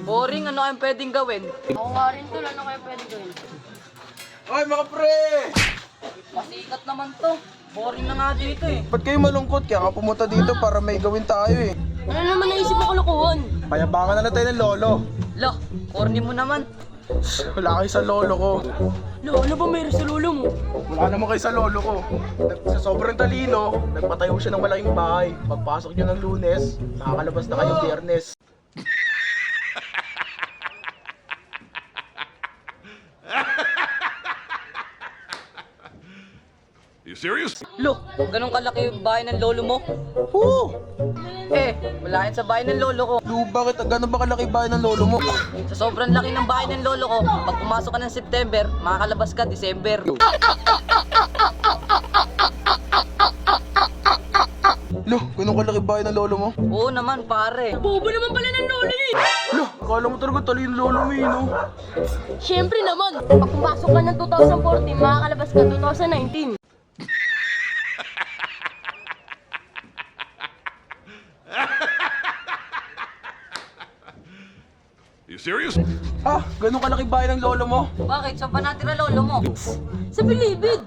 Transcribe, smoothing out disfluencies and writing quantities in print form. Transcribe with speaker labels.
Speaker 1: Boring, ano kayong pwedeng gawin?
Speaker 2: Ako nga rin tol, ano kaya pwede gawin?
Speaker 3: Ay mga pre!
Speaker 1: Pasikat naman to. Boring na nga dito eh.
Speaker 3: Ba't kayo malungkot? Kaya nga pumunta dito para may gawin tayo eh.
Speaker 2: Ano naman naisip mo kalokohan?
Speaker 3: Payabangan na lang tayo ng lolo.
Speaker 1: Lah, corny mo naman.
Speaker 3: Wala kayo sa lolo ko.
Speaker 2: Ano ba mayroon sa lolo mo?
Speaker 3: Wala naman kayo sa lolo ko. Sa sobrang talino, nagpatayo siya ng malaking bahay. Pagpasok niyo ng Lunes, nakakalabas na kayo Biyernes.
Speaker 4: You serious?
Speaker 1: Lo, ganun kalaki yung bahay ng lolo mo?
Speaker 3: Oo!
Speaker 1: Eh, wala yan sa bahay ng lolo ko.
Speaker 3: Lu, bakit? Gano'n ba kalaki bahay ng lolo mo?
Speaker 1: Sa sobrang laki ng bahay ng lolo ko, pag pumasok ka ng September, makakalabas ka December.
Speaker 3: Lu, gano'n kalaki bahay ng lolo mo?
Speaker 1: Oo naman, pare.
Speaker 2: Bobo naman pala ng lolo niya eh!
Speaker 3: Lu, akala mo talaga talino lolo mo eh, no?
Speaker 2: Siyempre naman, pag pumasok ka ng 2014, makakalabas ka 2019.
Speaker 4: You serious?
Speaker 3: Ah, gano'n kalaki bahay ng lolo mo?
Speaker 1: Bakit? Saan ba natira lolo mo?
Speaker 2: Sa Bilibid!